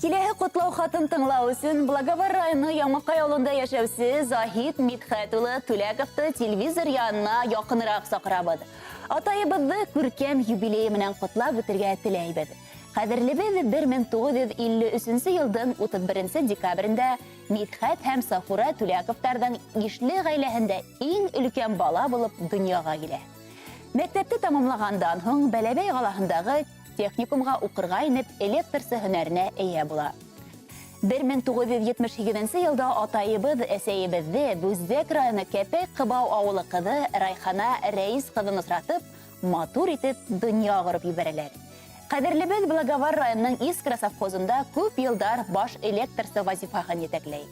Киләһе котлау хатын тыңлау өчен Благовар районы Яңмакай авылында яшәүче Захит Мидхәт улы Түләковты телевизор янына якынрак сакырабыз. Атайыбызды күркәм юбилей менән котлап үтәргә теләйбез. Кадерлебез 1953 елның 31 декабрендә Мидхәт һәм Сафура Түләковтарның ишле гаиләһендә иң өлкән бала булып дөньяга килә. Мәктәпте тамамлагандан соң Бәләбәй каласындагы техникумга укырга инеп электрсы һөнәренә ия була. 1978 елда атайыбыз әсәйебезне Бүздәк районы Кәпәк Кыбау авылы кызы Райхана Рәис кызын осратып, матур итеп дөнья гырып ибәрәләр. Кадерлебез Благовар районының Искра совхозында күп елдар баш электрсы вазифаһын итәкләй.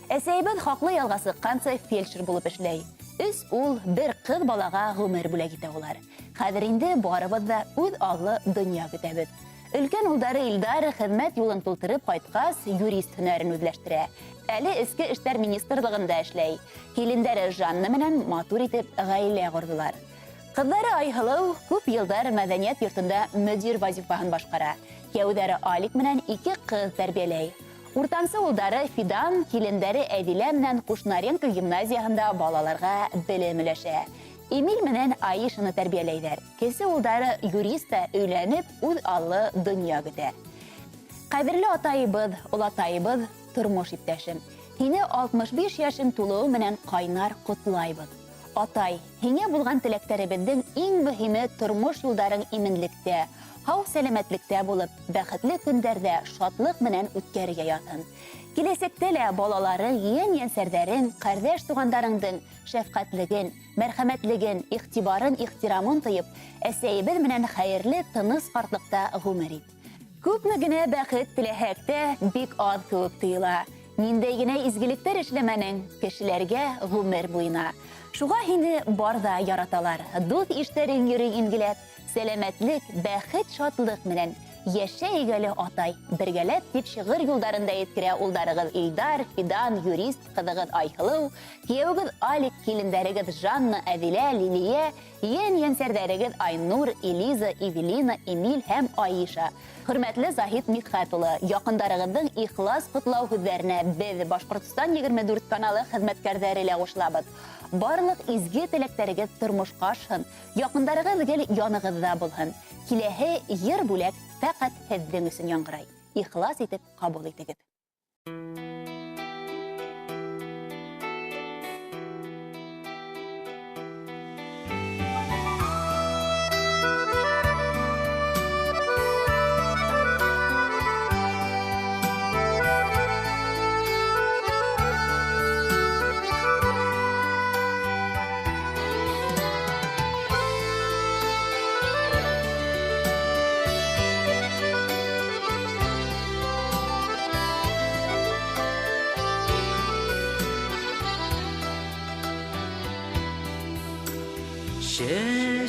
Әсәйебез хаклы ялга сыкканча фельдшер булып эшләй. Үз ул бер кыз балага гомер бүләк итә улар. Хәзер инде барыбыз да үз аллы дөнья көтәбез. Өлкән улдары Илдар хезмәт юлын тултырып кайткас, юрист һөнәрен үзләштерә. Әле эчке эшләр министрлыгында эшләй. Килендәре Жанна менән матур итеп гаилә курдылар. Кызлары Айһылыу күп елдар мәдәният йортында мөдир вазифаһын башкара. Кәүдәре Алик менән 2 кыз тәрбияләй. Уртанчы улдары Фидан, килендәре Әдилә менән Кушнаренко гимназиясында балаларга белем өләшә. Эмиль менән Аишаны тәрбияләйләр. Кесе улдары юриста өйләнеп, үз аллы дөнья көтә. Кадерле атайыбыз, олатайыбыз, тормыш иптәшем. Һине 65 яшың тулуы менән кайнар котлайбыз. Атай, һиңә булган теләктәребезнең иң мөһиме тормыш юлдарың именлектә, һау-сәламәтлектә булып, бәхетле көндәрдә шатлык менән үткәргә ятын. Киләсәктә лә балалары, ен-янсәрдәрең, кардәш тугандарыңдың шәфкатьлеген, мәрхәмәтлеген, игътибарын, ихтирамын тыеп, әсәйебез менән хәерле тыныс картлыкта гомер ит. Күпме генә бәхет теләһәк тә бик аз күп тыела. Ниндәй генә изгелектәр эшләмәнең кешеләргә гомер буена. Шуга һине бар да яраталар. Дуст иштәрең йөрий ингеләп, сәламәтлек, бәхет, шатлык менән яшәйгәле атай. Бергәләп дип шигырь юлдарында еткерә улдарыгыз Илдар, Фидан, юрист, кызыгыз Айһылыу, кияүгез Алик, килендәрегез Жанна, Әдилә, Лилия, ен-янсәрдәрегез Айнур, Элиза, Эвелина, Эмиль һәм Аиша. Хөрмәтле Захит Мидхәт улы, якындарыгызның ихлас котлау һүзләренә без Башкортстан 24 каналы хезмәткәрләре лә кушылабыз. Барлык изге теләктәрегез тормышка ашһын, якындарыгыз гел яныгызда булһын. Киләһе йыр бүләк фәкать һездән өчен яңгырай. Ихлас итеп кабул итегез.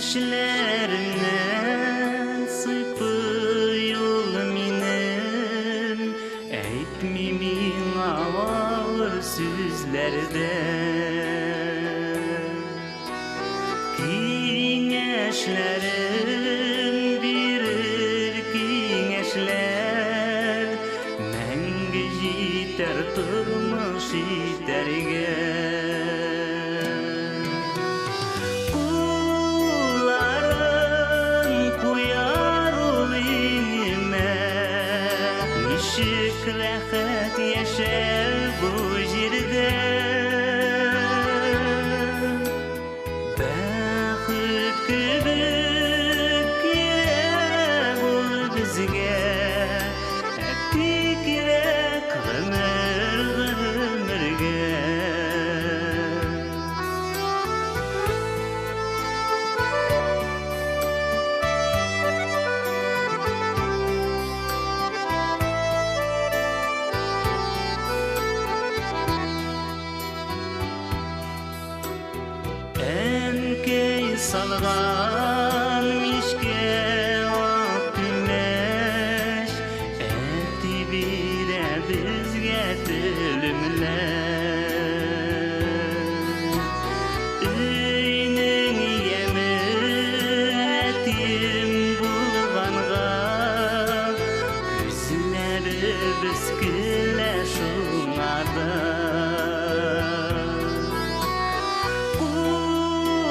Şeşlerine sıpıyor minem, etmimin ağır süzlerde. Kineşlerin birer kineşler, menge jiter turmuş iterge. Rahat yaşar bu jirde, baxıt kübük kirek ol bizge, fikirek ömürge. Salgan mişke ak güneş, etti bire bizge ölümler. Üyünün yemi etim bulganğa, güzleri biz kile şunarda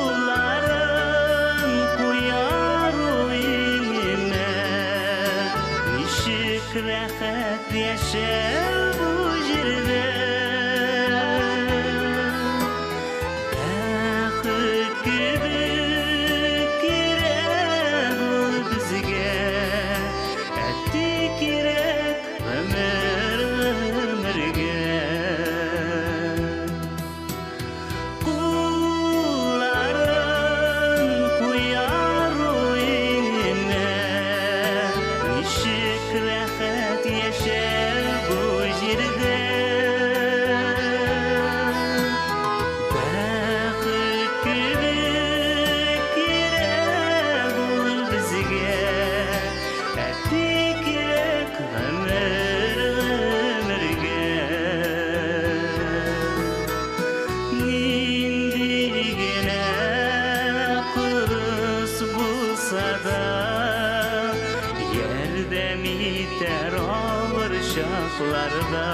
kulların kuyar uyinime nişik rahat yaşar bu jirde Yerdem iter ağır şaflarda